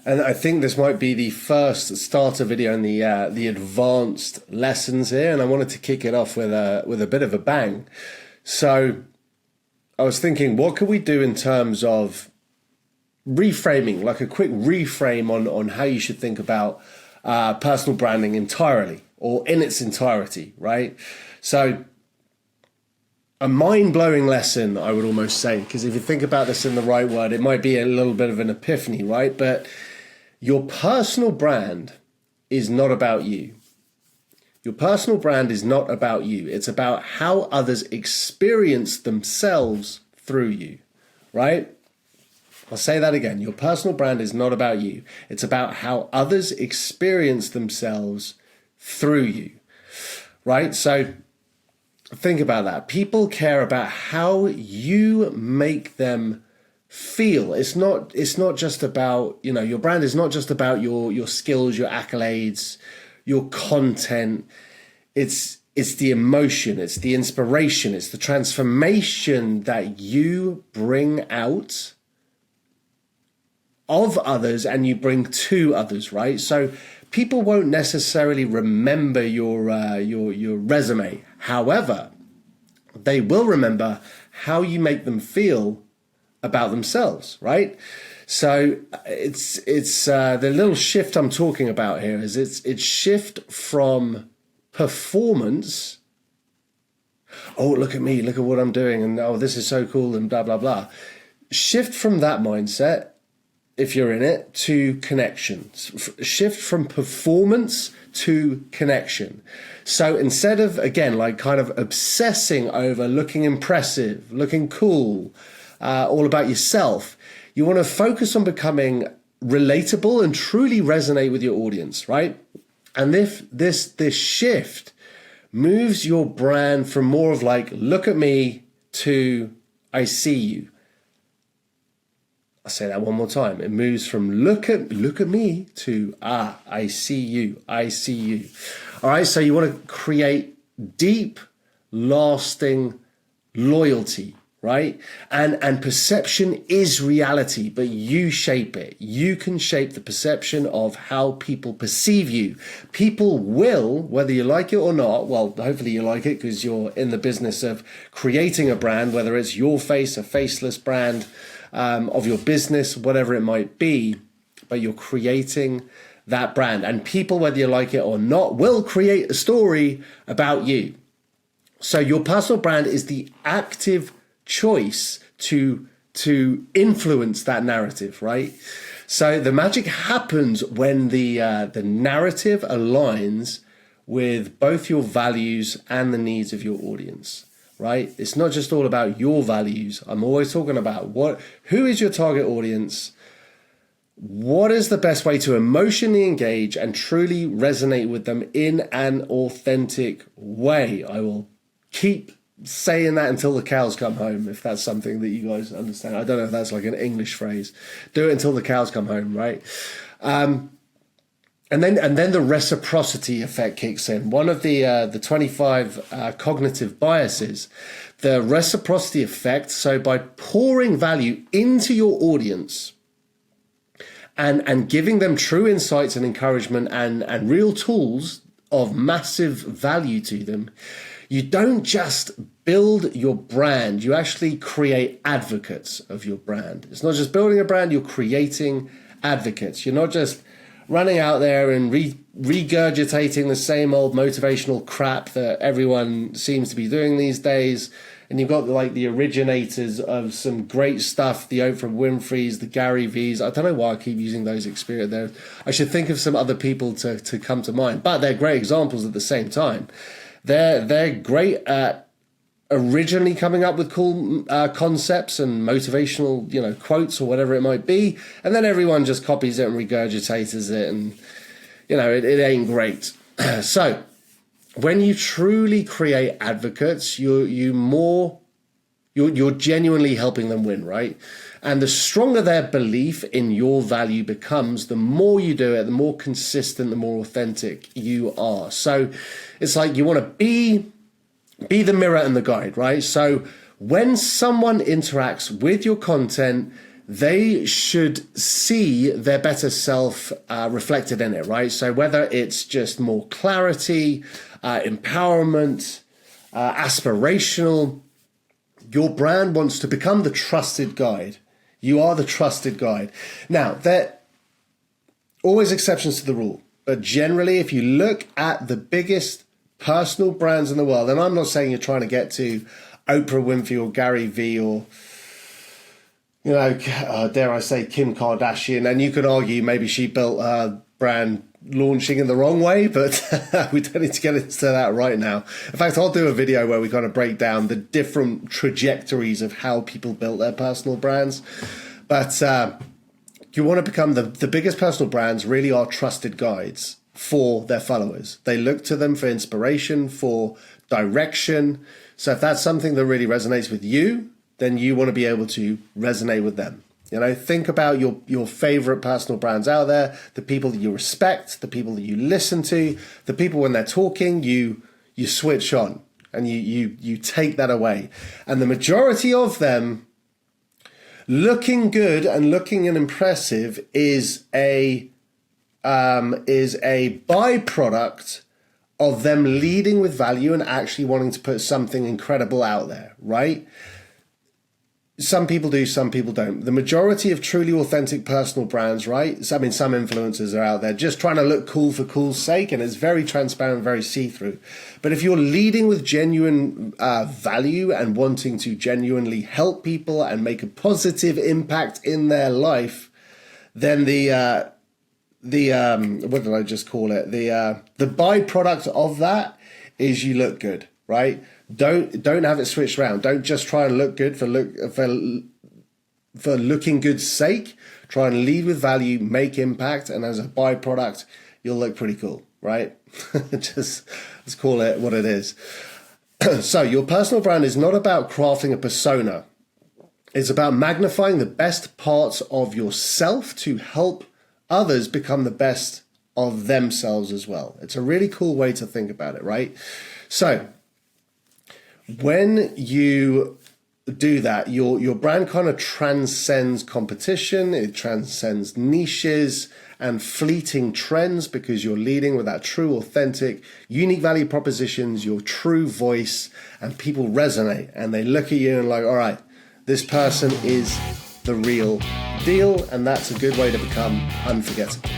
And I think this might be the first starter video in the advanced lessons here, and I wanted to kick it off with a bit of a bang. So I was thinking, what could we do in terms of reframing, like a quick reframe on how you should think about personal branding entirely or in its entirety, right? So a mind-blowing lesson, I would almost say, because if you think about this in the right word, it might be a little bit of an epiphany, right? But your personal brand is not about you. Your personal brand is not about you. It's about how others experience themselves through you, right? I'll say that again. Your personal brand is not about you. It's about how others experience themselves through you, right? So think about that. People care about how you make them feel. It's not just about, your brand is not just about your skills, your accolades, your content. It's the emotion, it's the inspiration, it's the transformation that you bring out of others and you bring to others, right? So people won't necessarily remember your resume. However, they will remember how you make them feel about themselves, right? So it's the little shift I'm talking about here is it's shift from performance. Oh, look at me, look at what I'm doing, and oh, this is so cool, and blah blah blah. Shift from that mindset, if you're in it, to connection. Shift from performance to connection. So instead of, again, like kind of obsessing over looking impressive, looking cool, all about yourself, you want to focus on becoming relatable and truly resonate with your audience, right? And if this shift moves your brand from more of like, look at me, to I see you. I'll say that one more time. It moves from look at me to I see you. I see you. All right. So you want to create deep, lasting loyalty, right? And perception is reality, but you shape it. You can shape the perception of how people perceive you. People will, whether you like it or not, well, hopefully you like it because you're in the business of creating a brand, whether it's your face, a faceless brand, of your business, whatever it might be, but you're creating that brand. And people, whether you like it or not, will create a story about you. So your personal brand is the active choice to influence that narrative, right? So the magic happens when the narrative aligns with both your values and the needs of your audience. Right? It's not just all about your values. I'm always talking about who is your target audience? What is the best way to emotionally engage and truly resonate with them in an authentic way? I will keep saying that until the cows come home, if that's something that you guys understand. I don't know if that's like an English phrase. Do it until the cows come home, right? And then the reciprocity effect kicks in. One of the 25 cognitive biases, the reciprocity effect. So by pouring value into your audience and giving them true insights and encouragement and real tools of massive value to them, you don't just build your brand, you actually create advocates of your brand. It's not just building a brand, you're creating advocates. You're not just running out there and regurgitating the same old motivational crap that everyone seems to be doing these days. And you've got like the originators of some great stuff, the Oprah Winfrey's, the Gary V's. I don't know why I keep using those experience there. I should think of some other people to come to mind, but they're great examples at the same time. They're great at originally coming up with cool concepts and motivational, quotes or whatever it might be, and then everyone just copies it and regurgitates it, and it ain't great. So when you truly create advocates, you're genuinely helping them win, right? And the stronger their belief in your value becomes, the more you do it, the more consistent, the more authentic you are. So it's like you want to be the mirror and the guide, right? So when someone interacts with your content, they should see their better self reflected in it, right? So whether it's just more clarity, empowerment, aspirational, your brand wants to become the trusted guide. You are the trusted guide. Now, there are always exceptions to the rule, but generally, if you look at the biggest personal brands in the world, and I'm not saying you're trying to get to Oprah Winfrey or Gary Vee or, you know, dare I say, Kim Kardashian, and you could argue maybe she built a brand launching in the wrong way, but we don't need to get into that right now. In fact, I'll do a video where we kind of break down the different trajectories of how people built their personal brands. But you want to become the biggest personal brands really are trusted guides for their followers. They look to them for inspiration, for direction. So if that's something that really resonates with you, then you want to be able to resonate with them. You know, think about your favorite personal brands out there, the people that you respect, the people that you listen to, the people when they're talking, you switch on and you take that away. And the majority of them, looking good and looking impressive is a byproduct of them leading with value and actually wanting to put something incredible out there, right? Some people do, some people don't. The majority of truly authentic personal brands, right? So, I mean, some influencers are out there just trying to look cool for cool's sake, and it's very transparent, very see-through. But if you're leading with genuine value and wanting to genuinely help people and make a positive impact in their life, then the what did I just call it? The byproduct of that is you look good, right? Don't have it switched around. Don't just try and look good for looking good's sake. Try and lead with value, make impact, and as a byproduct, you'll look pretty cool, right? Just let's call it what it is. So your personal brand is not about crafting a persona. It's about magnifying the best parts of yourself to help others become the best of themselves as well. It's a really cool way to think about it, right? So when you do that, your brand kind of transcends competition, it transcends niches and fleeting trends because you're leading with that true, authentic, unique value propositions, your true voice, and people resonate and they look at you and like, all right, this person is the real deal, and that's a good way to become unforgettable.